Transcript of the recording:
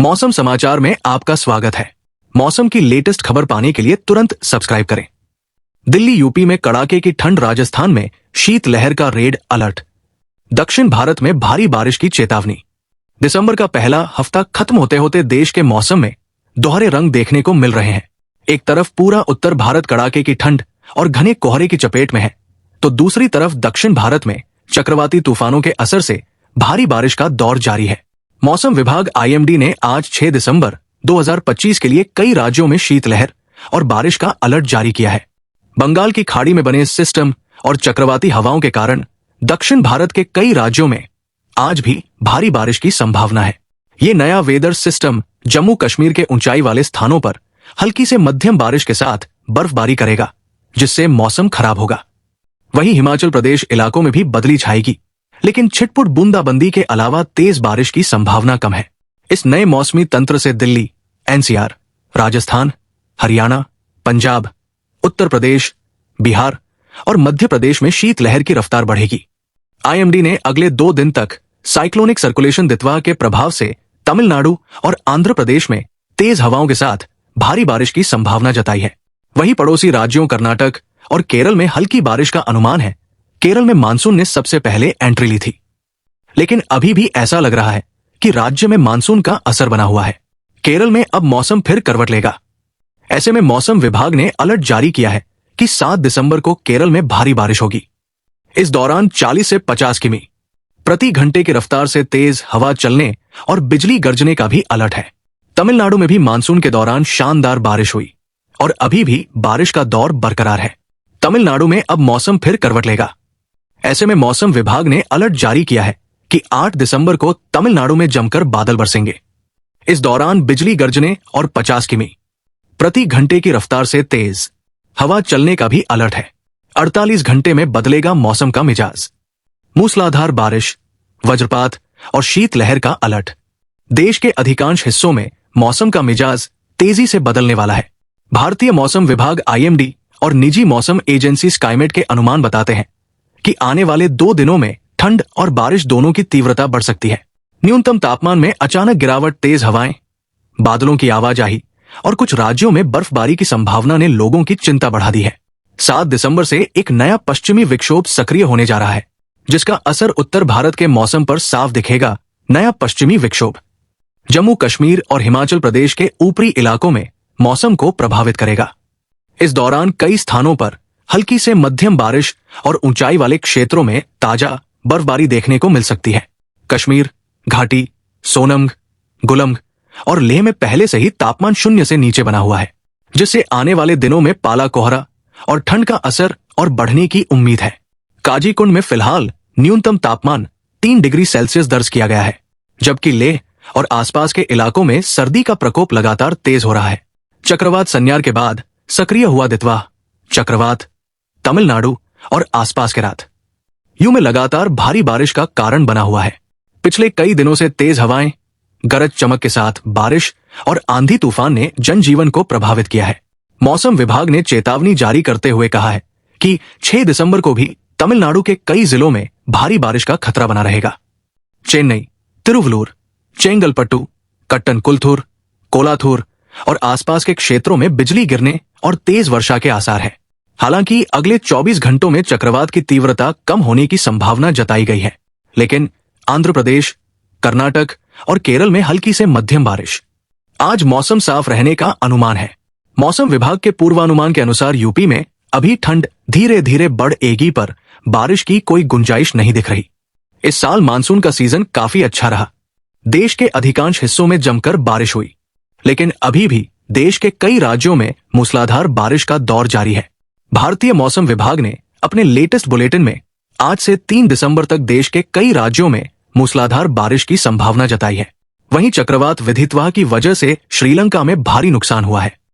मौसम समाचार में आपका स्वागत है। मौसम की लेटेस्ट खबर पाने के लिए तुरंत सब्सक्राइब करें। दिल्ली यूपी में कड़ाके की ठंड, राजस्थान में शीतलहर का रेड अलर्ट, दक्षिण भारत में भारी बारिश की चेतावनी। दिसंबर का पहला हफ्ता खत्म होते होते देश के मौसम में दोहरे रंग देखने को मिल रहे हैं। एक तरफ पूरा उत्तर भारत कड़ाके की ठंड और घने कोहरे की चपेट में है, तो दूसरी तरफ दक्षिण भारत में चक्रवाती तूफानों के असर से भारी बारिश का दौर जारी है। मौसम विभाग IMD ने आज 6 दिसंबर 2025 के लिए कई राज्यों में शीतलहर और बारिश का अलर्ट जारी किया है। बंगाल की खाड़ी में बने सिस्टम और चक्रवाती हवाओं के कारण दक्षिण भारत के कई राज्यों में आज भी भारी बारिश की संभावना है। ये नया वेदर सिस्टम जम्मू कश्मीर के ऊंचाई वाले स्थानों पर हल्की से मध्यम बारिश के साथ बर्फबारी करेगा, जिससे मौसम खराब होगा। वहीं हिमाचल प्रदेश इलाकों में भी बदली छाएगी, लेकिन छिटपुट बूंदाबंदी के अलावा तेज बारिश की संभावना कम है। इस नए मौसमी तंत्र से दिल्ली, NCR, राजस्थान, हरियाणा, पंजाब, उत्तर प्रदेश, बिहार और मध्य प्रदेश में शीतलहर की रफ्तार बढ़ेगी। IMD ने अगले 2 दिन तक साइक्लोनिक सर्कुलेशन दितवा के प्रभाव से तमिलनाडु और आंध्र प्रदेश में तेज हवाओं के साथ भारी बारिश की संभावना जताई है। वहीं पड़ोसी राज्यों कर्नाटक और केरल में हल्की बारिश का अनुमान है। केरल में मानसून ने सबसे पहले एंट्री ली थी, लेकिन अभी भी ऐसा लग रहा है कि राज्य में मानसून का असर बना हुआ है। केरल में अब मौसम फिर करवट लेगा। ऐसे में मौसम विभाग ने अलर्ट जारी किया है कि 7 दिसंबर को केरल में भारी बारिश होगी। इस दौरान 40 से 50 किमी प्रति घंटे की रफ्तार से तेज हवा चलने और बिजली गरजने का भी अलर्ट है। तमिलनाडु में भी मानसून के दौरान शानदार बारिश हुई और अभी भी बारिश का दौर बरकरार है। तमिलनाडु में अब मौसम फिर करवट लेगा। ऐसे में मौसम विभाग ने अलर्ट जारी किया है कि 8 दिसंबर को तमिलनाडु में जमकर बादल बरसेंगे। इस दौरान बिजली गरजने और 50 किमी प्रति घंटे की रफ्तार से तेज हवा चलने का भी अलर्ट है। 48 घंटे में बदलेगा मौसम का मिजाज। मूसलाधार बारिश, वज्रपात और शीतलहर का अलर्ट। देश के अधिकांश हिस्सों में मौसम का मिजाज तेजी से बदलने वाला है। भारतीय मौसम विभाग IMD और निजी मौसम एजेंसी स्काईमेट के अनुमान बताते हैं कि आने वाले 2 दिनों में ठंड और बारिश दोनों की तीव्रता बढ़ सकती है। न्यूनतम तापमान में अचानक गिरावट, तेज हवाएं, बादलों की आवाजाही और कुछ राज्यों में बर्फबारी की संभावना ने लोगों की चिंता बढ़ा दी है। 7 दिसंबर से एक नया पश्चिमी विक्षोभ सक्रिय होने जा रहा है, जिसका असर उत्तर भारत के मौसम पर साफ दिखेगा। नया पश्चिमी विक्षोभ जम्मू कश्मीर और हिमाचल प्रदेश के ऊपरी इलाकों में मौसम को प्रभावित करेगा। इस दौरान कई स्थानों पर हल्की से मध्यम बारिश और ऊंचाई वाले क्षेत्रों में ताजा बर्फबारी देखने को मिल सकती है। कश्मीर, घाटी, सोनम, गुलमर्ग और लेह में पहले से ही तापमान 0 से नीचे बना हुआ है, जिससे आने वाले दिनों में पाला कोहरा और ठंड का असर और बढ़ने की उम्मीद है। काजीकुंड में फिलहाल न्यूनतम तापमान 3 डिग्री सेल्सियस दर्ज किया गया है, जबकि लेह और आसपास के इलाकों में सर्दी का प्रकोप लगातार तेज हो रहा है। चक्रवात सन्यार के बाद सक्रिय हुआ दितवा चक्रवात तमिलनाडु और आसपास के यूं में लगातार भारी बारिश का कारण बना हुआ है। पिछले कई दिनों से तेज हवाएं, गरज चमक के साथ बारिश और आंधी तूफान ने जनजीवन को प्रभावित किया है। मौसम विभाग ने चेतावनी जारी करते हुए कहा है कि 6 दिसंबर को भी तमिलनाडु के कई जिलों में भारी बारिश का खतरा बना रहेगा। चेन्नई, तिरुवल्लुर, चेंगलपट्टू, कट्टनकुलथुर, कोलाथुर और आसपास के क्षेत्रों में बिजली गिरने और तेज वर्षा के आसार हैं। हालांकि अगले 24 घंटों में चक्रवात की तीव्रता कम होने की संभावना जताई गई है, लेकिन आंध्र प्रदेश, कर्नाटक और केरल में हल्की से मध्यम बारिश। आज मौसम साफ रहने का अनुमान है। मौसम विभाग के पूर्वानुमान के अनुसार यूपी में अभी ठंड धीरे धीरे बढ़ेगी, पर बारिश की कोई गुंजाइश नहीं दिख रही। इस साल मानसून का सीजन काफी अच्छा रहा। देश के अधिकांश हिस्सों में जमकर बारिश हुई, लेकिन अभी भी देश के कई राज्यों में मूसलाधार बारिश का दौर जारी है। भारतीय मौसम विभाग ने अपने लेटेस्ट बुलेटिन में आज से 3 दिसंबर तक देश के कई राज्यों में मूसलाधार बारिश की संभावना जताई है। वहीं चक्रवात विधित्वा की वजह से श्रीलंका में भारी नुकसान हुआ है।